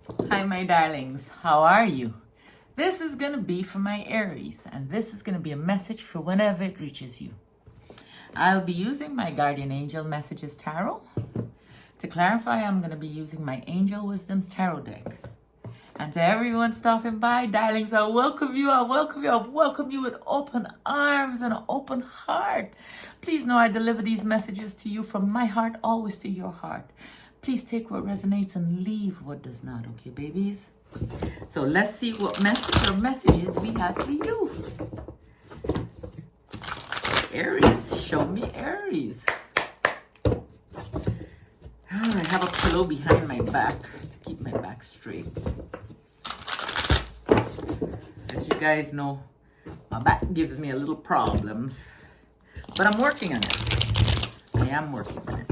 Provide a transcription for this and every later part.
Hi, my darlings. How are you? This is going to be for my Aries, and this is going to be a message for whenever it reaches you. I'll be using my Guardian Angel Messages Tarot. To clarify, I'm going to be using my Angel Wisdom's Tarot deck. And to everyone stopping by, darlings, I welcome you. I welcome you. I welcome you with open arms and an open heart. Please know I deliver these messages to you from my heart, always to your heart. Please take what resonates and leave what does not, okay, babies? So let's see what message or messages we have for you. Aries, show me Aries. Oh, I have a pillow behind my back to keep my back straight. As you guys know, my back gives me a little problems, but I'm working on it. I am working on it.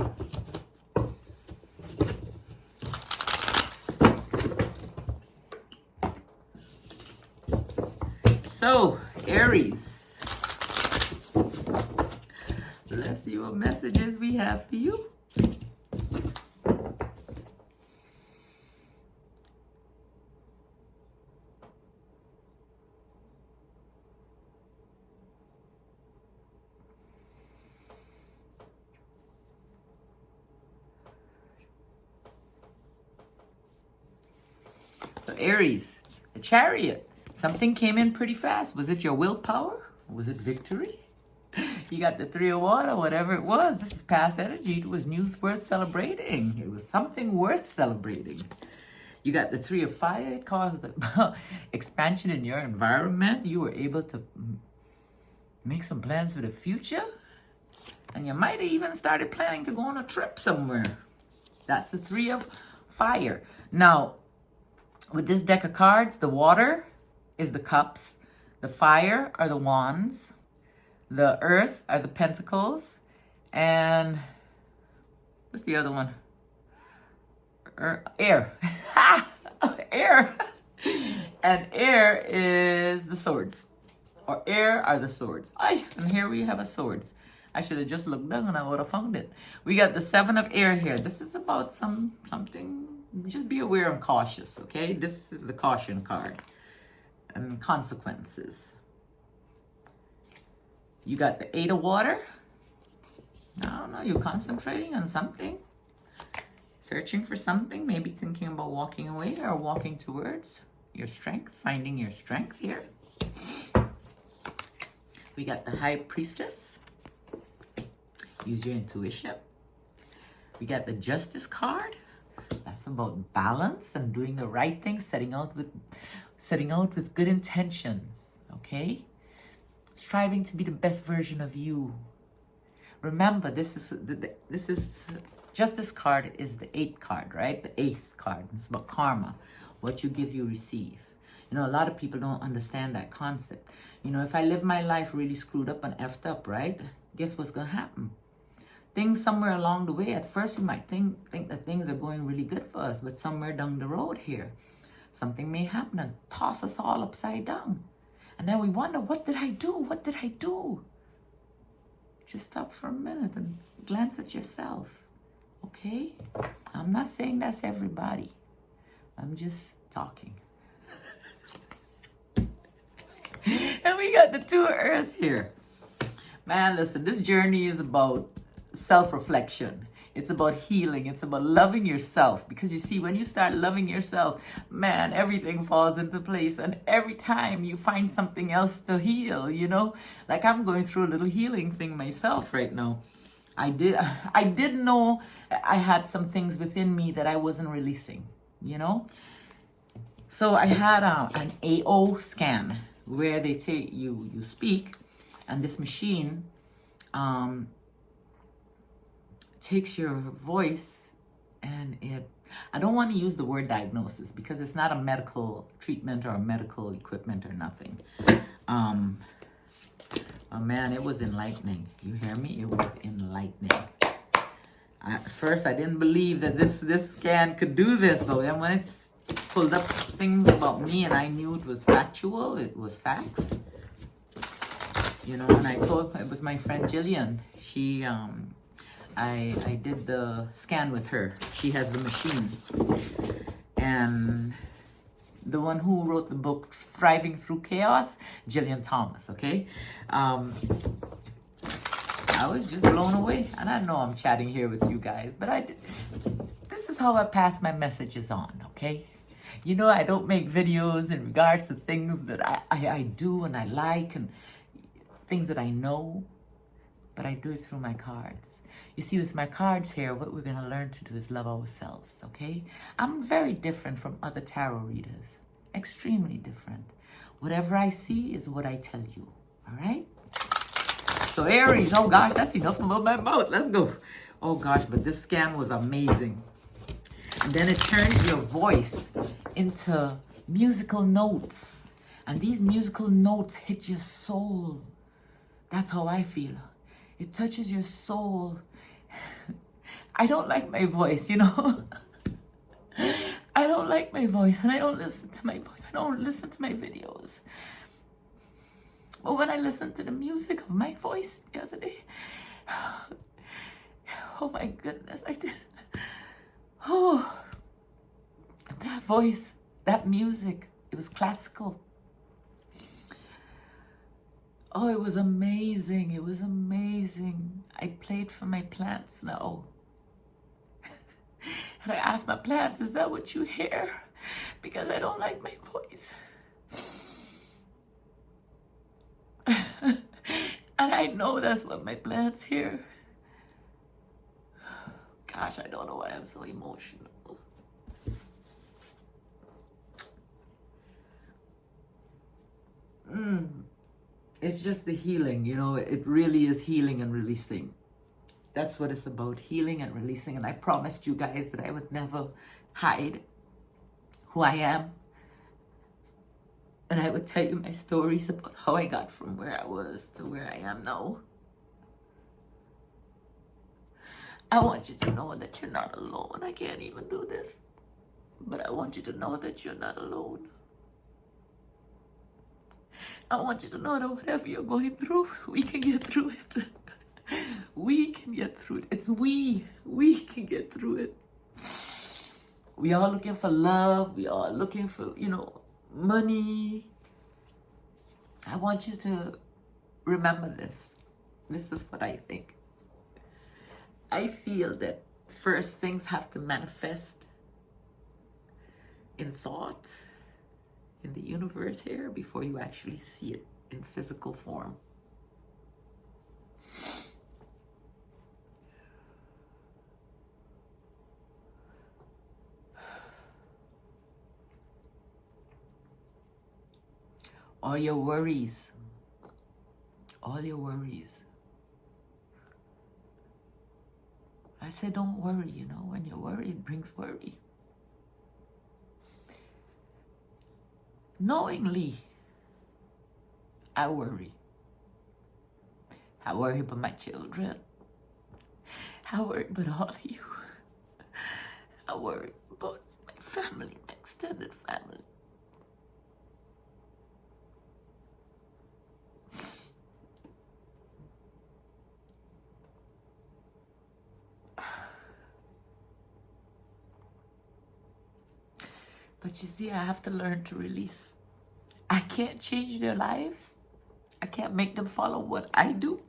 So, Aries, let's see what messages we have for you. So, Aries, the Chariot. Something came in pretty fast. Was it your willpower? Was it victory? You got the Three of Water, whatever it was. This is past energy. It was news worth celebrating. It was something worth celebrating. You got the Three of Fire. It caused expansion in your environment. You were able to make some plans for the future. And you might have even started planning to go on a trip somewhere. That's the Three of Fire. Now, with this deck of cards, the water is the cups, the fire are the wands, the earth are the pentacles, and what's the other one? Air. Air. And air is the swords. Or air are the swords. And here we have a swords. I should have just looked down and I would have found it. We got the Seven of Air here. This is about something. Just be aware and cautious, okay? This is the caution card. And consequences. You got the Eight of Water. I don't know, you're concentrating on something. Searching for something, maybe thinking about walking away or walking towards your strength, finding your strength here. We got the High Priestess. Use your intuition. We got the Justice card. That's about balance and doing the right thing, setting out with good intentions, okay? Striving to be the best version of you. Remember, this is Justice card is the 8th card, right? The 8th card. It's about karma. What you give, you receive. You know, a lot of people don't understand that concept. You know, if I live my life really screwed up and effed up, right? Guess what's going to happen? Things somewhere along the way, at first we might think that things are going really good for us, but somewhere down the road here, something may happen and toss us all upside down. And then we wonder, what did I do? What did I do? Just stop for a minute and glance at yourself, okay? I'm not saying that's everybody. I'm just talking. And we got the Two of Earth here. Man, listen, this journey is about self-reflection. It's about healing. It's about loving yourself. Because you see, when you start loving yourself, man, everything falls into place. And every time you find something else to heal, you know, like I'm going through a little healing thing myself right now. I did know I had some things within me that I wasn't releasing, you know. So I had an AO scan where they take you speak, and this machine takes your voice and I don't want to use the word diagnosis because it's not a medical treatment or a medical equipment or nothing. Oh man, it was enlightening. You hear me? It was enlightening. At first, I didn't believe that this scan could do this, but then when it's pulled up things about me and I knew it was factual, it was facts. You know, and I told, it was my friend Gillian. She, I did the scan with her. She has the machine. And the one who wrote the book Thriving Through Chaos, Gillian Thomas, okay? I was just blown away. And I know I'm chatting here with you guys, but this is how I pass my messages on, okay? You know, I don't make videos in regards to things that I do and I like and things that I know, but I do it through my cards. You see, with my cards here, what we're going to learn to do is love ourselves, okay? I'm very different from other tarot readers. Extremely different. Whatever I see is what I tell you, all right? So Aries, oh gosh, that's enough about my mouth. Let's go. Oh gosh, but this scan was amazing. And then it turns your voice into musical notes. And these musical notes hit your soul. That's how I feel. It touches your soul. I don't like my voice, you know. I don't like my voice and I don't listen to my voice. I don't listen to my videos. But when I listened to the music of my voice the other day, oh my goodness, I did. Oh, that voice, that music, it was classical. Oh, it was amazing. It was amazing. I played for my plants now. And I asked my plants, is that what you hear? Because I don't like my voice. And I know that's what my plants hear. Gosh, I don't know why I'm so emotional. It's just the healing, you know, it really is healing and releasing. That's what it's about, healing and releasing. And I promised you guys that I would never hide who I am. And I would tell you my stories about how I got from where I was to where I am now. I want you to know that you're not alone. I can't even do this. But I want you to know that you're not alone. I want you to know that whatever you're going through, we can get through it. We can get through it. It's we can get through it. We are looking for love. We are looking for, you know, money. I want you to remember this. This is what I think. I feel that first things have to manifest in thought, in the universe here, before you actually see it in physical form. All your worries, I say don't worry, you know, when you worry, it brings worry. Knowingly, I worry. I worry about my children. I worry about all of you. I worry about my family, my extended family. But you see, I have to learn to release. I can't change their lives. I can't make them follow what I do.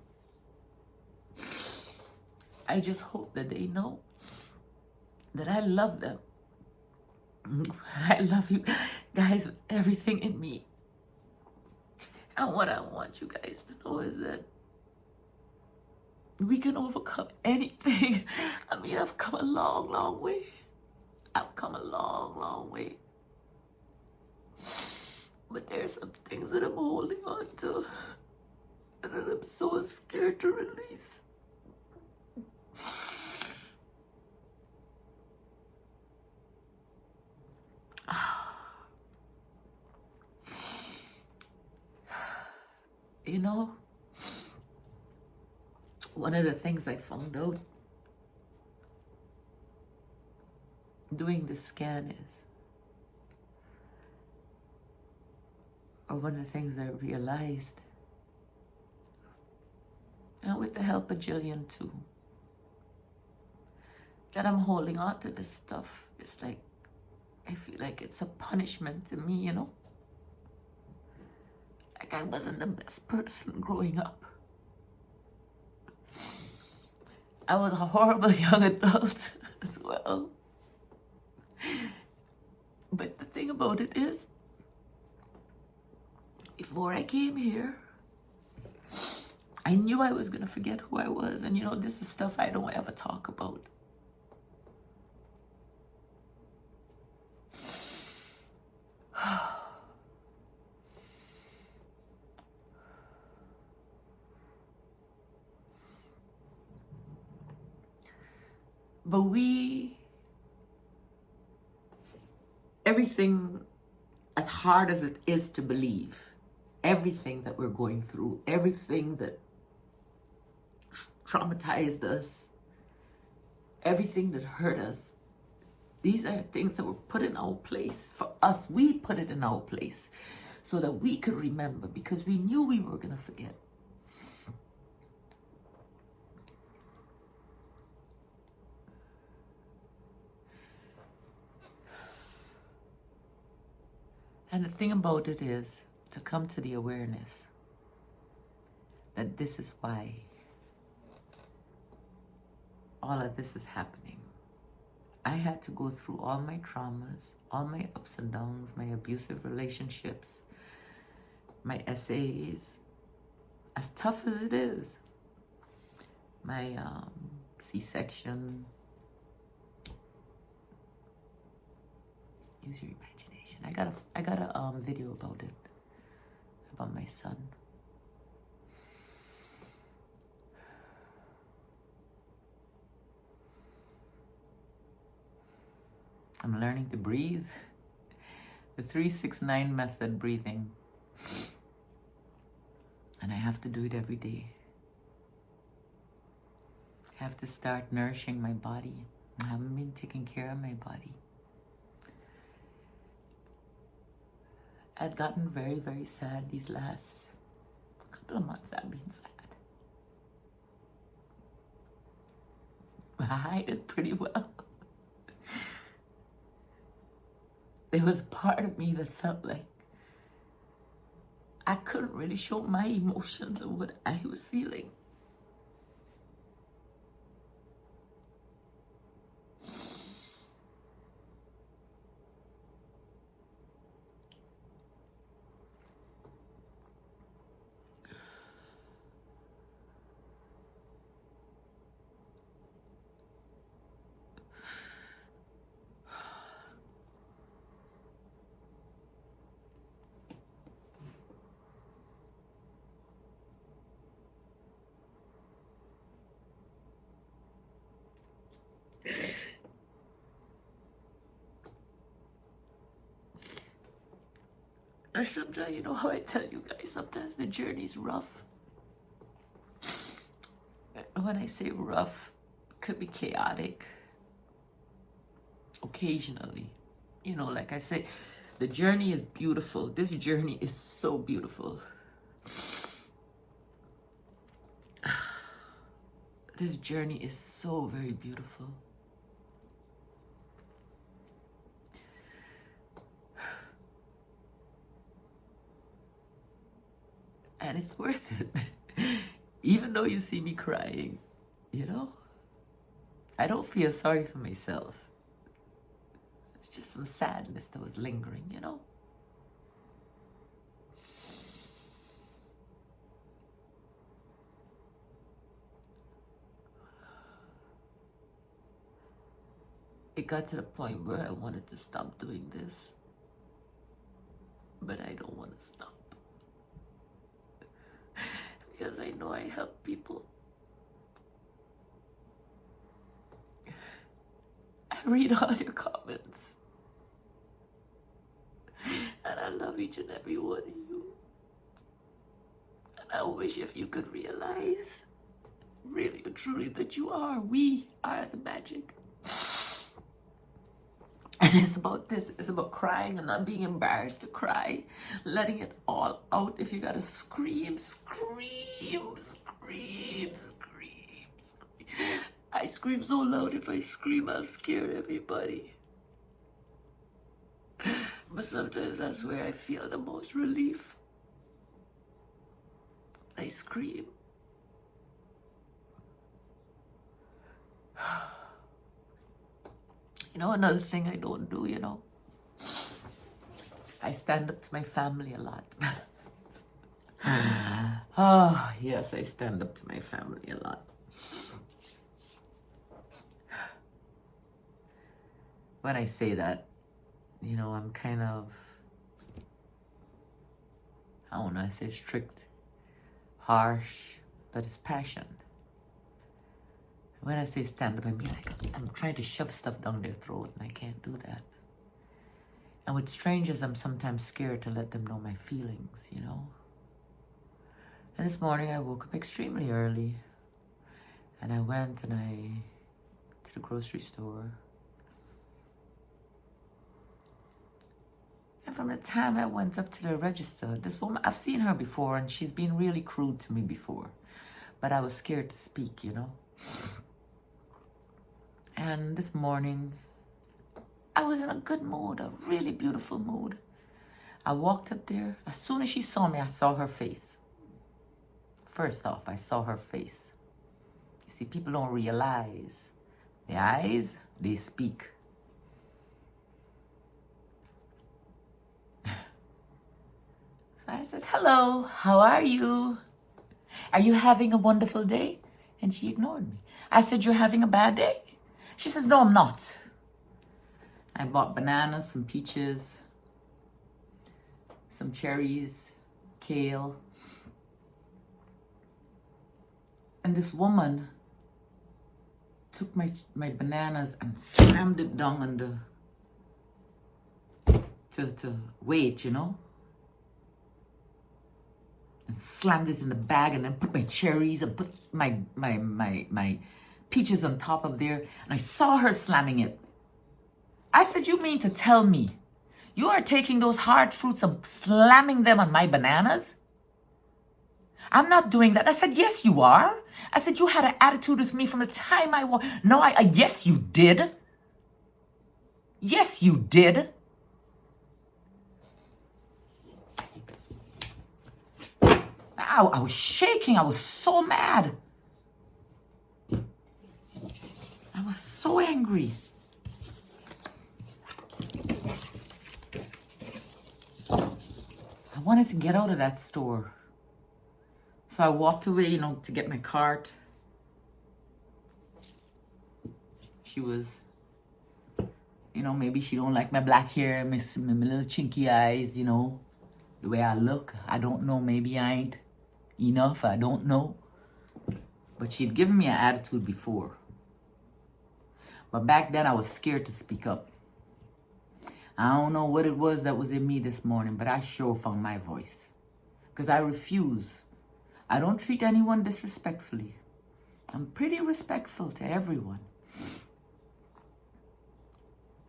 I just hope that they know that I love them. I love you guys with everything in me. And what I want you guys to know is that we can overcome anything. I mean, I've come a long, long way. I've come a long, long way. But there's some things that I'm holding on to and that I'm so scared to release. You know, one of the things I found out doing this scan is, or one of the things I realized, and with the help of Gillian too, that I'm holding on to this stuff. It's like I feel like it's a punishment to me, you know? Like I wasn't the best person growing up. I was a horrible young adult as well. But the thing about it is, before I came here, I knew I was going to forget who I was. And you know, this is stuff I don't ever talk about. But everything, as hard as it is to believe, everything that we're going through, everything that traumatized us, everything that hurt us, these are things that were put in our place for us. We put it in our place so that we could remember, because we knew we were going to forget. And the thing about it is to come to the awareness that this is why all of this is happening. I had to go through all my traumas, all my ups and downs, my abusive relationships, my essays, as tough as it is, my C-section. Use your imagination. I got a video about it, about my son. I'm learning to breathe. The 3-6-9 method breathing. And I have to do it every day. I have to start nourishing my body. I haven't been taking care of my body. I'd gotten very, very sad these last couple of months. I've been sad. I hide it pretty well. There was a part of me that felt like I couldn't really show my emotions of what I was feeling. And sometimes, you know how I tell you guys, sometimes the journey's rough. When I say rough, it could be chaotic. Occasionally. You know, like I say, the journey is beautiful. This journey is so beautiful. This journey is so very beautiful. And it's worth it. Even though you see me crying, you know? I don't feel sorry for myself. It's just some sadness that was lingering, you know? It got to the point where I wanted to stop doing this. But I don't want to stop. Because I know I help people. I read all your comments. And I love each and every one of you. And I wish if you could realize, really and truly, that we are the magic. And it's about this. It's about crying and not being embarrassed to cry. Letting it all out. If you gotta scream, scream, scream, scream, scream. I scream so loud. If I scream, I'll scare everybody. But sometimes that's where I feel the most relief. I scream. You know, another thing I don't do, you know, I stand up to my family a lot. Oh, yes, I stand up to my family a lot. When I say that, you know, I'm kind of, I don't know, I say strict, harsh, but it's passion. When I say stand up, I mean like I'm trying to shove stuff down their throat, and I can't do that. And with strangers, I'm sometimes scared to let them know my feelings, you know. And this morning I woke up extremely early, and I went to the grocery store. And from the time I went up to the register, this woman, I've seen her before, and she's been really crude to me before, but I was scared to speak, you know. And this morning, I was in a good mood, a really beautiful mood. I walked up there. As soon as she saw me, I saw her face. First off, I saw her face. You see, people don't realize. The eyes, they speak. So I said, hello, how are you? Are you having a wonderful day? And she ignored me. I said, you're having a bad day? She says, no, I'm not. I bought bananas, some peaches, some cherries, kale. And this woman took my bananas and slammed it down on to wait, you know? And slammed it in the bag, and then put my cherries and put my peaches on top of there. And I saw her slamming it. I said, you mean to tell me you are taking those hard fruits and slamming them on my bananas? I'm not doing that. I said, yes, you are. I said, you had an attitude with me from the time I walked. No, yes, you did. Yes, you did. I was shaking. I was so mad. I was so angry. I wanted to get out of that store. So I walked away, you know, to get my cart. She was, you know, maybe she don't like my black hair, my little chinky eyes, you know, the way I look. I don't know, maybe I ain't enough, I don't know. But she'd given me an attitude before. But back then I was scared to speak up. I don't know what it was that was in me this morning, but I sure found my voice. Because I refuse. I don't treat anyone disrespectfully. I'm pretty respectful to everyone.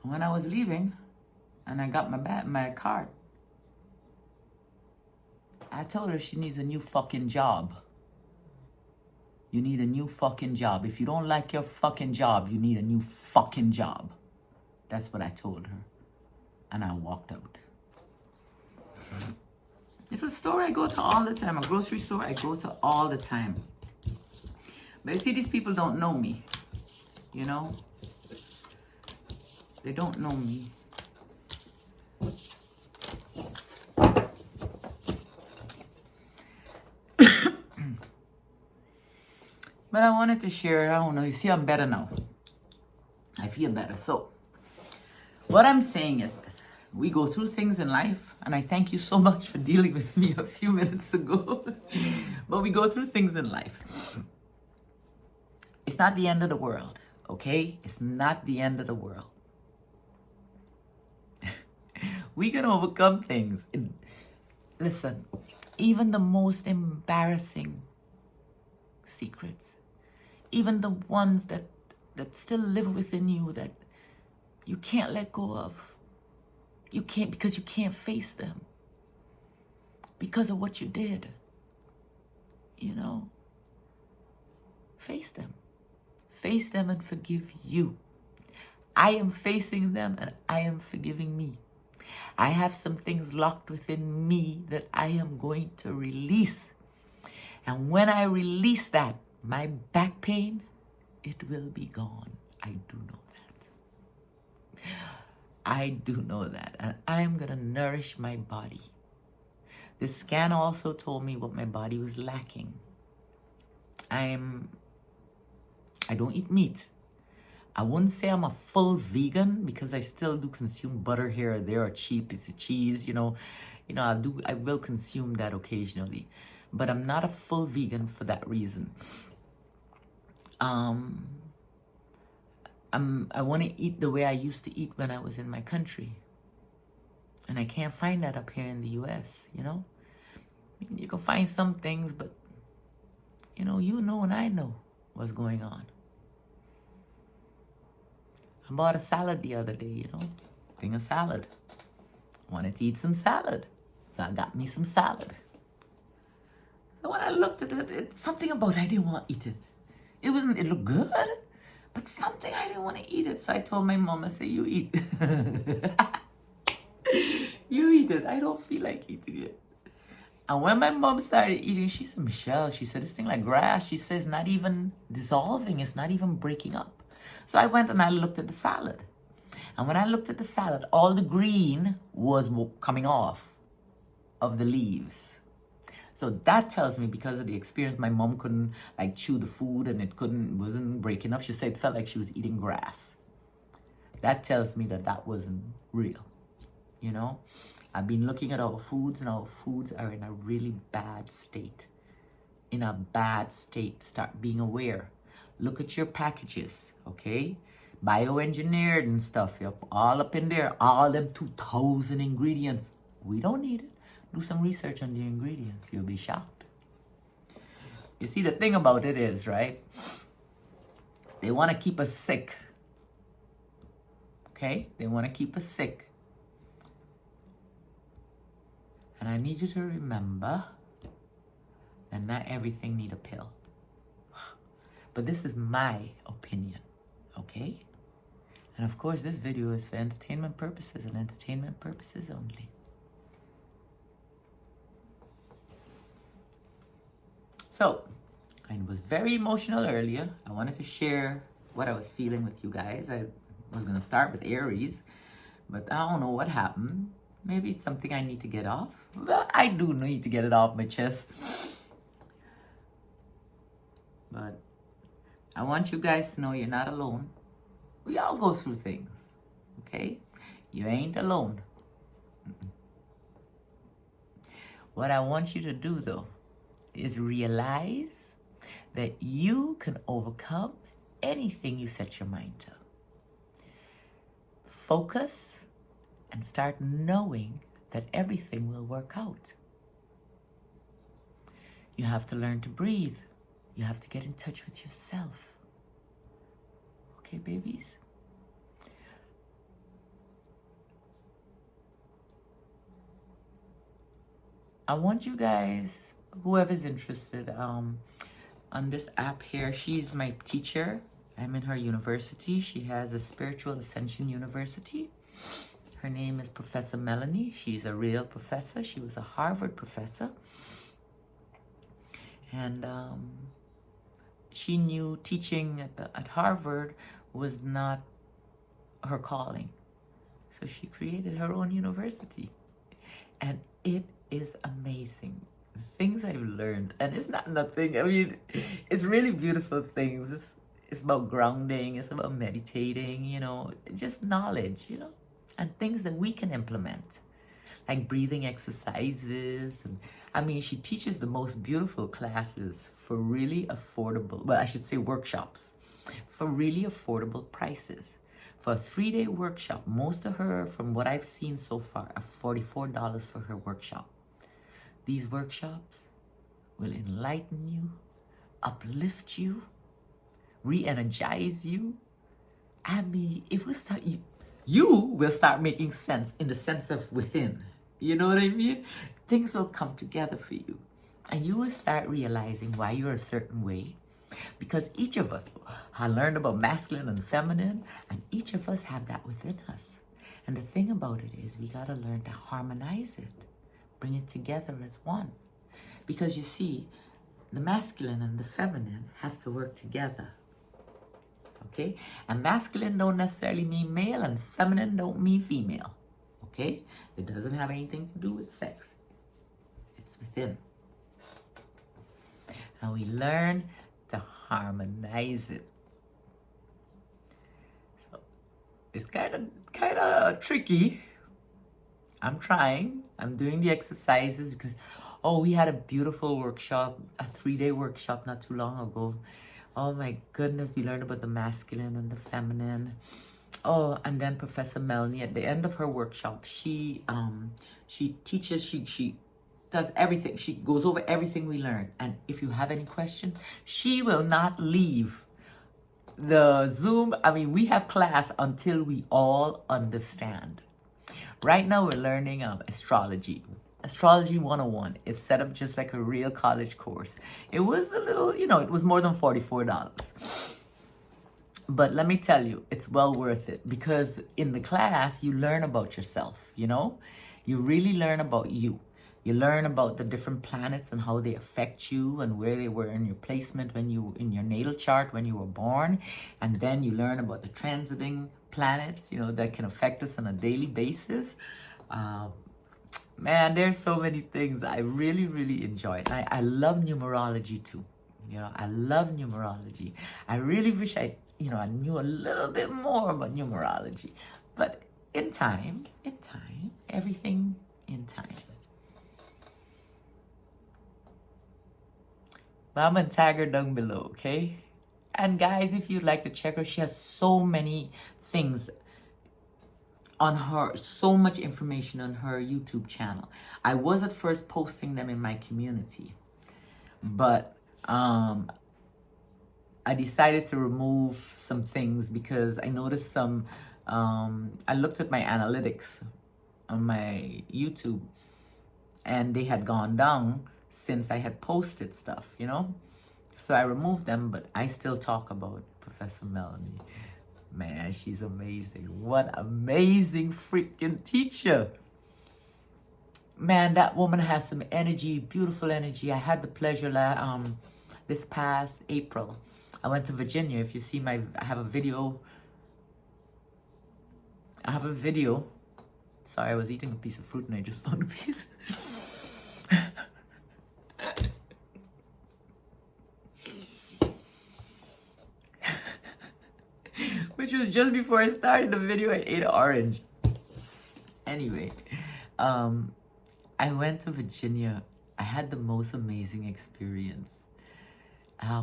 When I was leaving, and I got my card, I told her she needs a new fucking job. You need a new fucking job. If you don't like your fucking job, you need a new fucking job. That's what I told her. And I walked out. It's a store I go to all the time. A grocery store I go to all the time. But you see, these people don't know me. You know? They don't know me. But I wanted to share, I don't know, you see, I'm better now. I feel better. So, what I'm saying is this. We go through things in life, and I thank you so much for dealing with me a few minutes ago. But we go through things in life. It's not the end of the world, okay? It's not the end of the world. We can overcome things. Listen, even the most embarrassing secrets, even the ones that still live within you that you can't let go of. You can't, because you can't face them because of what you did. You know, face them. Face them and forgive you. I am facing them, and I am forgiving me. I have some things locked within me that I am going to release. And when I release that, my back pain, it will be gone. I do know that. I do know that. And I'm going to nourish my body. The scan also told me what my body was lacking. I don't eat meat. I wouldn't say I'm a full vegan because I still do consume butter here or there, or cheap piece of cheese, I will consume that occasionally. But I'm not a full vegan for that reason. I want to eat the way I used to eat when I was in my country. And I can't find that up here in the US, You can find some things, but you know and I know what's going on. I bought a salad the other day, thing of salad. Wanted to eat some salad. So I got me some salad. So when I looked at it, it's something about I didn't want to eat it. It looked good, but something I didn't want to eat it. So I told my mom, I said, you eat. You eat it. I don't feel like eating it. And when my mom started eating, she said, Michelle, she said, this thing like grass. She says, not even dissolving. It's not even breaking up. So I went and I looked at the salad. And when I looked at the salad, all the green was coming off of the leaves. So that tells me, because of the experience, my mom couldn't chew the food and wasn't breaking up. She said it felt like she was eating grass. That tells me that wasn't real. I've been looking at our foods, and our foods are in a really bad state. In a bad state. Start being aware. Look at your packages, okay? Bioengineered and stuff, all up in there. All them 2,000 ingredients. We don't need it. Do some research on the ingredients. You'll be shocked. You see, the thing about it is, right? They want to keep us sick. Okay? They want to keep us sick. And I need you to remember that not everything need a pill. But this is my opinion, okay? And of course, this video is for entertainment purposes and entertainment purposes only. So, I was very emotional earlier. I wanted to share what I was feeling with you guys. I was going to start with Aries, but I don't know what happened. Maybe it's something I need to get off. But I do need to get it off my chest. But I want you guys to know you're not alone. We all go through things, okay? You ain't alone. What I want you to do, though, is realize that you can overcome anything you set your mind to. Focus and start knowing that everything will work out. You have to learn to breathe. You have to get in touch with yourself. Okay, babies? I want you guys, whoever's interested, on this app here, she's my teacher. I'm in her university. She has a Spiritual Ascension University. Her name is Professor Melanie. She's a real professor. She was a Harvard professor. And she knew teaching at Harvard was not her calling. So she created her own university. And it is amazing. The things I've learned. And it's not nothing. I mean, it's really beautiful things. It's about grounding. It's about meditating, just knowledge, and things that we can implement. Like breathing exercises. And I mean, she teaches the most beautiful classes for really affordable, well, I should say workshops, for really affordable prices. For a 3-day workshop, most of her, from what I've seen so far, are $44 for her workshop. These workshops will enlighten you, uplift you, re-energize you. I mean, it will start you will start making sense in the sense of within. You know what I mean? Things will come together for you. And you will start realizing why you're a certain way. Because each of us, I learned about masculine and feminine, and each of us have that within us. And the thing about it is we got to learn to harmonize it, bring it together as one. Because you see, the masculine and the feminine have to work together. Okay? And masculine don't necessarily mean male, and feminine don't mean female. Okay? It doesn't have anything to do with sex. It's within. And we learn to harmonize it. So it's kind of tricky. I'm trying. I'm doing the exercises because, we had a beautiful workshop, a 3-day workshop not too long ago. Oh my goodness, we learned about the masculine and the feminine. Oh, and then Professor Melanie, at the end of her workshop, she teaches, she does everything. She goes over everything we learned. And if you have any questions, she will not leave the Zoom. I mean, we have class until we all understand. Right now, we're learning astrology. Astrology 101 is set up just like a real college course. It was a little, it was more than $44. But let me tell you, it's well worth it because in the class, you learn about yourself, You really learn about you. You learn about the different planets and how they affect you and where they were in your placement in your natal chart when you were born. And then you learn about the transiting planets, that can affect us on a daily basis. Man, there's so many things I really, really enjoy. I love numerology too. I love numerology. I really wish I knew a little bit more about numerology. But in time, everything in time. Mom and tag her down below, okay? And guys, if you'd like to check her, she has so many things on her, so much information on her YouTube channel. I was at first posting them in my community, but I decided to remove some things because I noticed some, I looked at my analytics on my YouTube and they had gone down since I had posted stuff, So I removed them, but I still talk about Professor Melanie. Man, she's amazing. What amazing freaking teacher. Man, that woman has some energy, beautiful energy. I had the pleasure this past April. I went to Virginia. If you see I have a video. Sorry, I was eating a piece of fruit and I just found a piece. Which was just before I started the video. I ate an orange. Anyway, I went to Virginia. I had the most amazing experience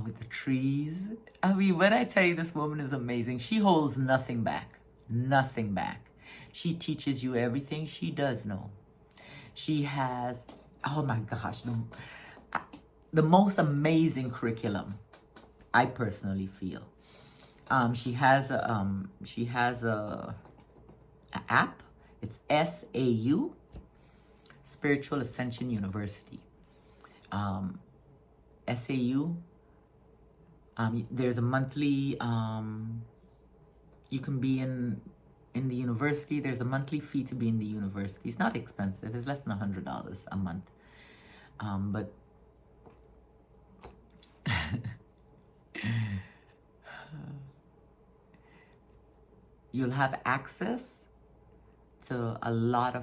with the trees. I mean, when I tell you this woman is amazing, she holds nothing back. Nothing back. She teaches you everything she does know. She has, oh my gosh, the most amazing curriculum, I personally feel. She has a app. It's SAU, Spiritual Ascension University. SAU. There's a monthly. You can be in the university. There's a monthly fee to be in the university. It's not expensive. It's less than $100 a month. But you'll have access to a lot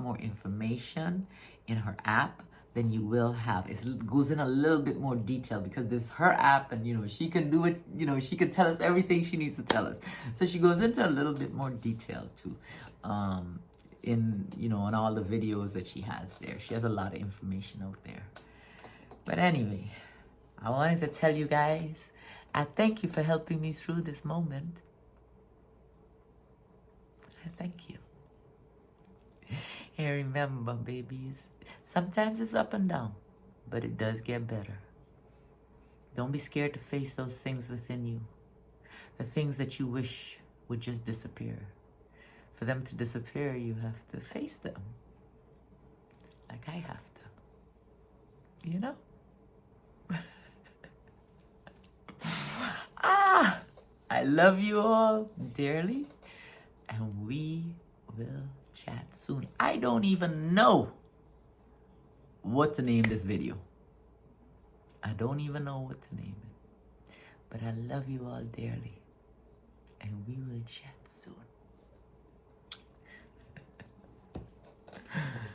more information in her app than you will have. It goes in a little bit more detail because this her app and she can do it, she can tell us everything she needs to tell us. So she goes into a little bit more detail too. On all the videos that she has there. She has a lot of information out there. But anyway, I wanted to tell you guys, I thank you for helping me through this moment. Thank you. And remember, babies, sometimes it's up and down, but it does get better. Don't be scared to face those things within you. The things that you wish would just disappear. For them to disappear, you have to face them. Like I have to. I love you all dearly. And we will chat soon. I don't even know what to name this video. I don't even know what to name it. But I love you all dearly. And we will chat soon.